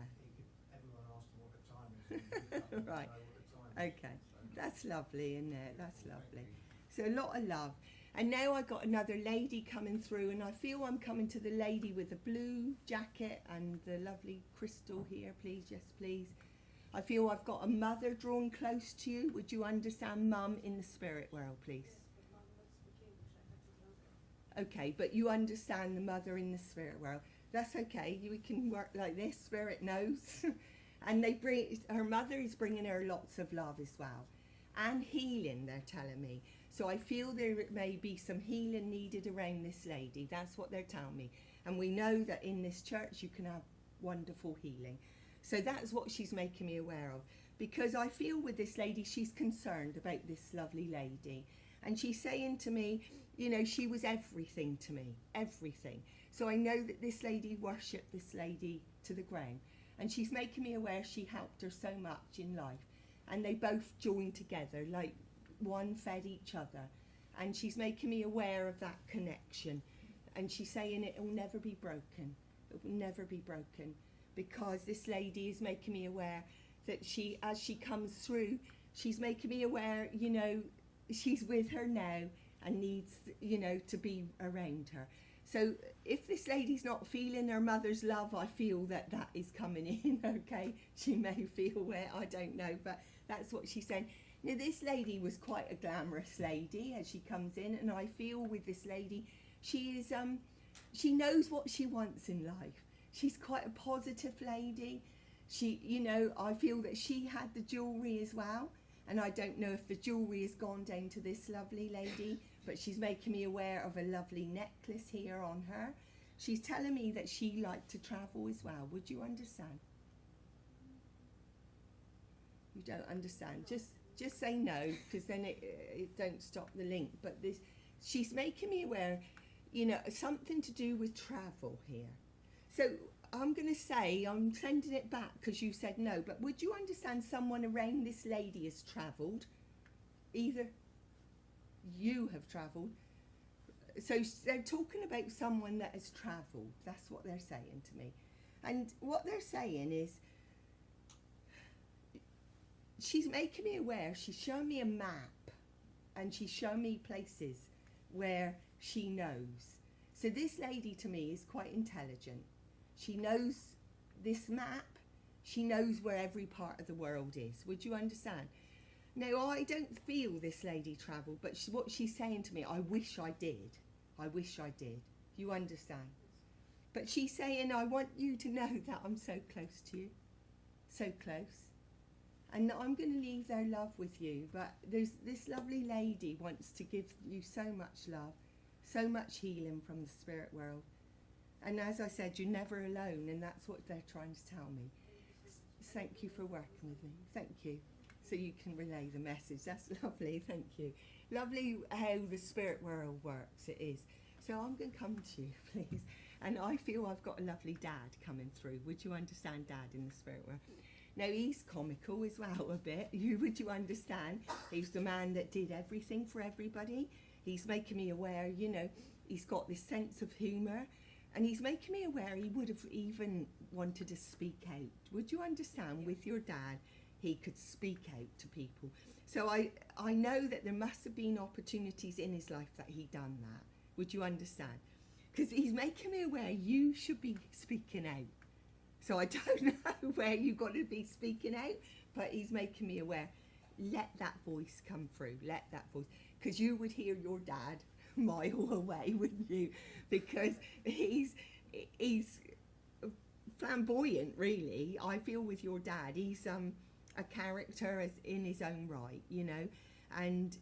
everyone asked him what the time is. And he didn't
Right.
know what the time is.
Okay.
So,
That's lovely, isn't it? That's
thank
lovely.
you.
So a lot of love. And now I got another lady coming through, and I feel I'm coming to the lady with the blue jacket and the lovely crystal here, please. Yes, please. I feel I've got a mother drawn close to you. Would you understand mum in the spirit world, please? Okay, but you understand the mother in the spirit world. That's okay. We can work like this. Spirit knows. And her mother is bringing her lots of love as well. And healing, they're telling me. So I feel there may be some healing needed around this lady. That's what they're telling me. And we know that in this church you can have wonderful healing. So that's what she's making me aware of. Because I feel with this lady, she's concerned about this lovely lady. And she's saying to me, you know, she was everything to me, everything. So I know that this lady worshipped this lady to the ground. And she's making me aware she helped her so much in life. And they both joined together, like one fed each other. And she's making me aware of that connection. And she's saying it will never be broken. It will never be broken. Because this lady is making me aware that she, as she comes through, she's making me aware, you know, she's with her now and needs, you know, to be around her. So if this lady's not feeling her mother's love, I feel that that is coming in, okay? She may feel it, I don't know, but that's what she's saying. Now, this lady was quite a glamorous lady as she comes in, and I feel with this lady, she is, she knows what she wants in life. She's quite a positive lady. She, you know, I feel that she had the jewellery as well, and I don't know if the jewellery has gone down to this lovely lady, but she's making me aware of a lovely necklace here on her. She's telling me that she liked to travel as well. Would you understand? You don't understand. Just say no, because then it don't stop the link. But this, she's making me aware, you know, something to do with travel here. So I'm going to say, I'm sending it back because you said no, but would you understand someone around this lady has travelled? Either you have travelled. So they're talking about someone that has travelled. That's what they're saying to me. And what they're saying is, she's making me aware, she's showing me a map, and she's showing me places where she knows. So this lady to me is quite intelligent. She knows this map. She knows where every part of the world is. Would you understand? Now, I don't feel this lady travelled, but what she's saying to me, I wish I did. I wish I did. You understand? But she's saying, I want you to know that I'm so close to you. So close. And I'm going to leave their love with you. But there's this lovely lady wants to give you so much love, so much healing from the spirit world. And as I said, you're never alone, and that's what they're trying to tell me. Thank you for working with me. Thank you. So you can relay the message. That's lovely. Thank you. Lovely how the spirit world works. It is. So I'm going to come to you, please. And I feel I've got a lovely dad coming through. Would you understand Dad in the spirit world? Now, he's comical as well a bit. Would you understand? He's the man that did everything for everybody. He's making me aware, you know, he's got this sense of humour. And he's making me aware he would have even wanted to speak out. Would you understand? With your dad, he could speak out to people. So I know that there must have been opportunities in his life that he done that. Would you understand? Because he's making me aware you should be speaking out. So I don't know where you've got to be speaking out, but he's making me aware. Let that voice come through. Let that voice. Because you would hear your dad a mile away, wouldn't you? Because he's flamboyant, really. I feel with your dad, he's a character as in his own right, you know, and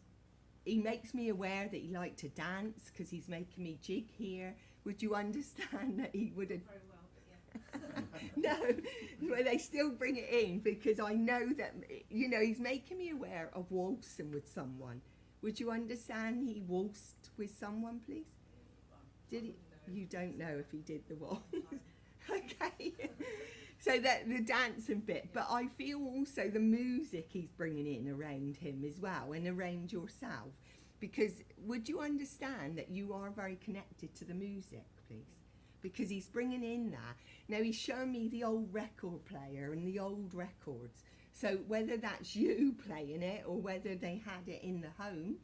he makes me aware that he liked to dance because he's making me jig here. Would you understand that he would have?
Very well, but yeah.
No, but they still bring it in because I know that, you know, he's making me aware of waltzing with someone. Would you understand he waltzed with someone, please? Did he? You don't know if he did the waltz. Okay. So that the dancing bit, but I feel also the music he's bringing in around him as well and around yourself. Because would you understand that you are very connected to the music, please? Because he's bringing in that. Now he's showing me the old record player and the old records. So whether that's you playing it or whether they had it in the home,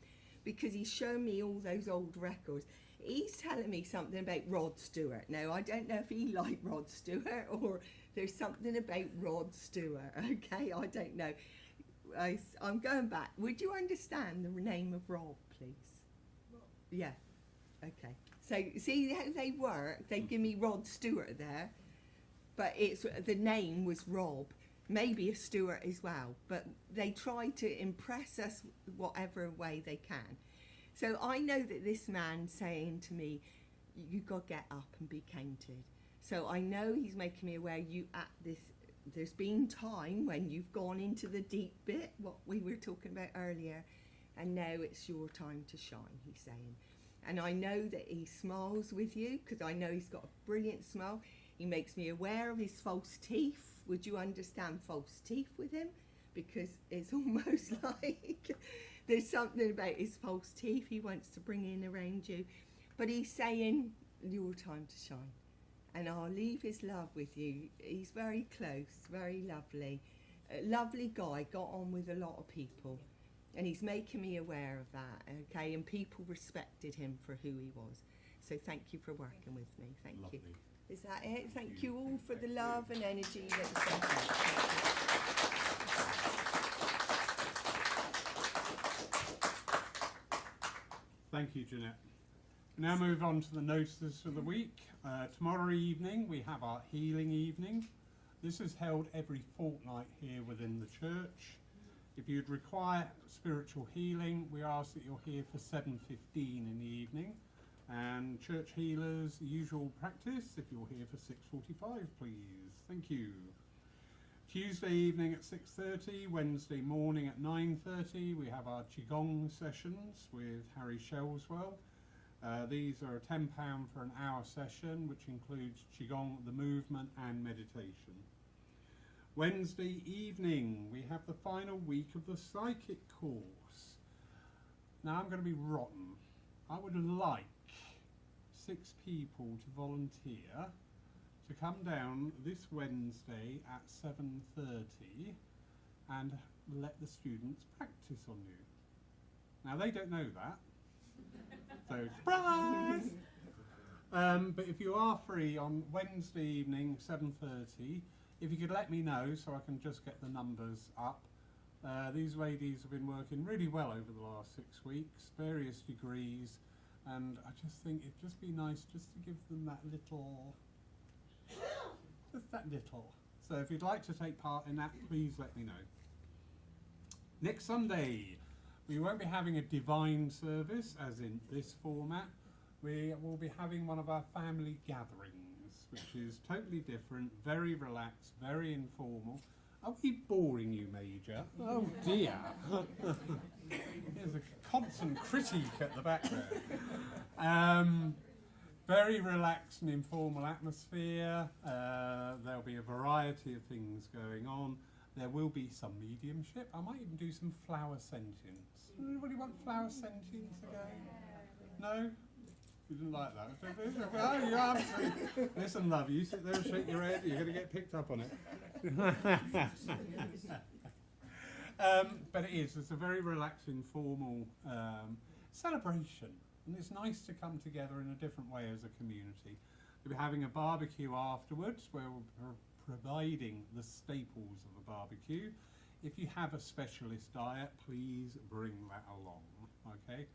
because he's shown me all those old records. He's telling me something about Rod Stewart. Now, I don't know if he liked Rod Stewart or there's something about Rod Stewart, okay? I don't know. I'm going back. Would you understand the name of Rob, please?
Rob.
Yeah, okay. So, see how they work? They give me Rod Stewart there, but it's the name was Rob. Maybe a Stewart as well, but they try to impress us whatever way they can. So I know that this man's saying to me, you got to get up and be counted. So I know he's making me aware there's been time when you've gone into the deep bit, what we were talking about earlier, and now it's your time to shine, he's saying. And I know that he smiles with you, because I know he's got a brilliant smile. He makes me aware of his false teeth. Would you understand false teeth with him? Because it's almost like there's something about his false teeth he wants to bring in around you. But he's saying, your time to shine. And I'll leave his love with you. He's very close, very lovely. a lovely guy, got on with a lot of people, and he's making me aware of that, okay, and people respected him for who he was. So thank you for working with me. Thank
Lovely.
you. Is that it? Thank you all for the love and energy that you sent out.
Thank you, Jeanette. Now move on to the notices for the week. Tomorrow evening we have our healing evening. This is held every fortnight here within the church. If you'd require spiritual healing, we ask that you're here for 7:15 in the evening. And church healers, usual practice, if you're here for 6:45, please. Thank you. Tuesday evening at 6:30, Wednesday morning at 9:30, we have our Qigong sessions with Harry Shelswell. These are £10 for an hour session, which includes Qigong, the movement, and meditation. Wednesday evening, we have the final week of the psychic course. Now I'm going to be rotten. I would like 6 people to volunteer to come down this Wednesday at 7:30 and let the students practice on you. Now they don't know that, so surprise! But if you are free on Wednesday evening 7:30, if you could let me know so I can just get the numbers up. These ladies have been working really well over the last 6 weeks, various degrees, and I just think it'd just be nice just to give them that little, just that little. So if you'd like to take part in that, please let me know. Next Sunday, we won't be having a divine service as in this format. We will be having one of our family gatherings, which is totally different, very relaxed, very informal. Are we boring you, Major? Oh dear. There's a constant critique at the background. Very relaxed and informal atmosphere. There'll be a variety of things going on. There will be some mediumship. I might even do some flower sentience. Anybody want flower sentience again? No? You didn't like that? Oh, you absolutely. Listen, love, you sit there and shake your head, you're going to get picked up on it. But it's a very relaxed, informal celebration. And it's nice to come together in a different way as a community. We'll be having a barbecue afterwards where we'll be providing the staples of a barbecue. If you have a specialist diet, please bring that along, okay?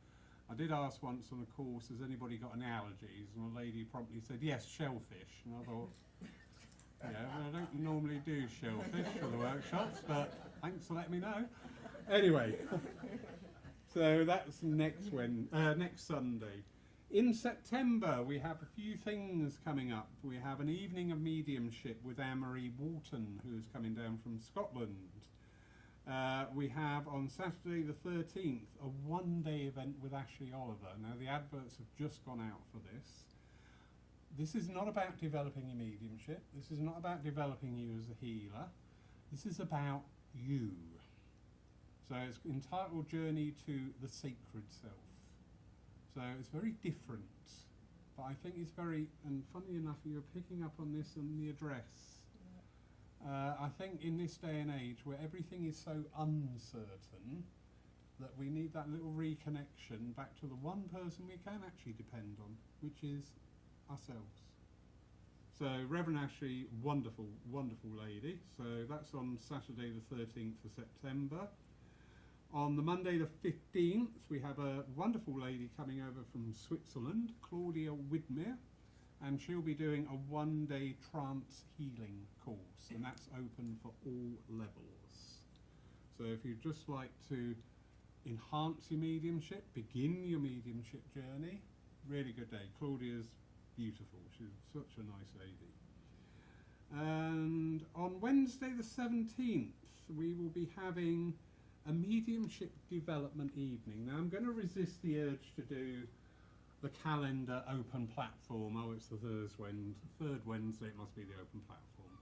I did ask once on a course, has anybody got any allergies? And a lady promptly said, yes, shellfish. And I thought, yeah, I don't normally do shellfish for the workshops, but thanks for letting me know. Anyway, so that's next Sunday. In September, we have a few things coming up. We have an evening of mediumship with Anne-Marie Walton, who's coming down from Scotland. We have on Saturday the 13th a one-day event with Ashley Oliver. Now the adverts have just gone out for this. This is not about developing your mediumship. This is not about developing you as a healer. This is about you. So it's entitled Journey to the Sacred Self. So it's very different, but I think it's very, and funny enough you're picking up on this on the address. I think in this day and age where everything is so uncertain that we need that little reconnection back to the one person we can actually depend on, which is ourselves. So Reverend Ashley, wonderful, wonderful lady. So that's on Saturday the 13th of September. On the Monday the 15th, we have a wonderful lady coming over from Switzerland, Claudia Widmer, and she'll be doing a one-day trance healing course, and that's open for all levels. So if you'd just like to enhance your mediumship, begin your mediumship journey, really good day. Claudia's beautiful, she's such a nice lady. And on Wednesday the 17th, we will be having a mediumship development evening. Now I'm going to resist the urge to do the calendar open platform. Oh, it's the third Wednesday, it must be the open platform.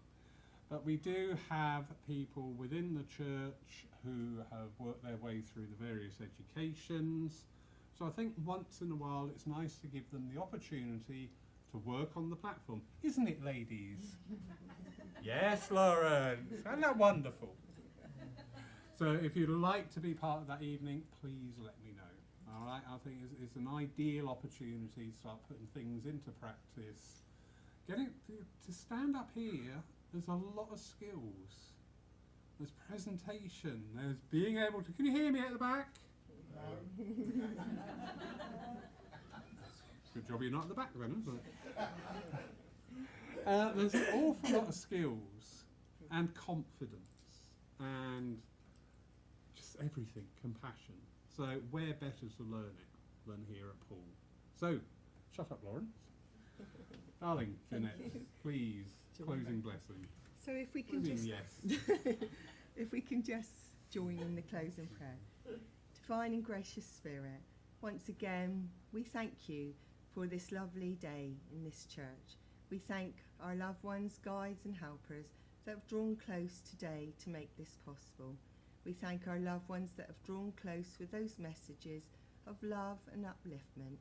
But we do have people within the church who have worked their way through the various educations. So I think once in a while it's nice to give them the opportunity to work on the platform. Isn't it, ladies? Yes, Lawrence. Isn't that wonderful? So if you'd like to be part of that evening, please let me know. All right, I think it's an ideal opportunity to start putting things into practice. Getting to stand up here, there's a lot of skills. There's presentation, there's being able to, can you hear me at the back?
No.
Good job you're not at the back then, isn't it? There's an awful lot of skills and confidence and just everything, compassion. So where better to learn it than here at Paul? So, shut up, Lawrence. Darling, Jeanette, please, closing blessing.
So if we can just
Yes.
if we can just join in the closing prayer. Divine and gracious Spirit, once again we thank you for this lovely day in this church. We thank our loved ones, guides and helpers that have drawn close today to make this possible. We thank our loved ones that have drawn close with those messages of love and upliftment.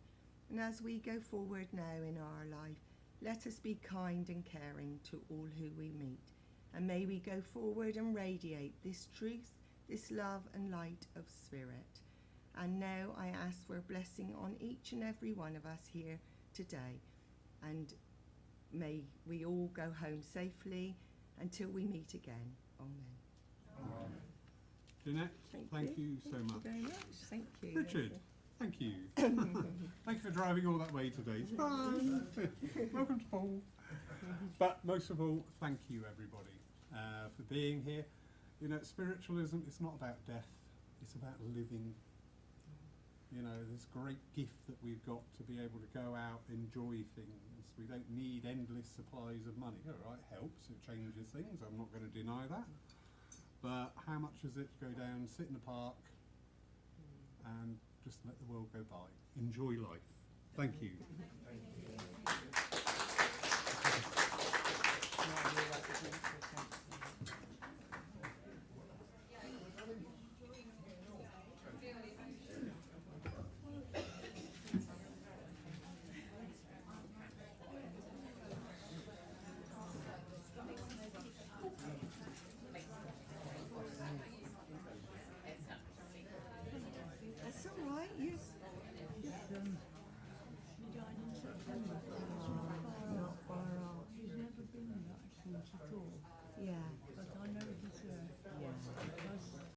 And as we go forward now in our life, let us be kind and caring to all who we meet. And may we go forward and radiate this truth, this love and light of spirit. And now I ask for a blessing on each and every one of us here today. And may we all go home safely until we meet again. Amen.
Amen. Jeanette, thank you so
Thank
much.
you very much. Thank you.
Richard, thank you. Thank you for driving all that way today. It's fun. Welcome to Paul. But most of all, thank you everybody for being here. You know, spiritualism is not about death, it's about living. You know, this great gift that we've got to be able to go out, enjoy things. We don't need endless supplies of money. All right, helps, it changes things, I'm not going to deny that. But how much is it to go down, sit in the park, and just let the world go by? Enjoy life. Thank you.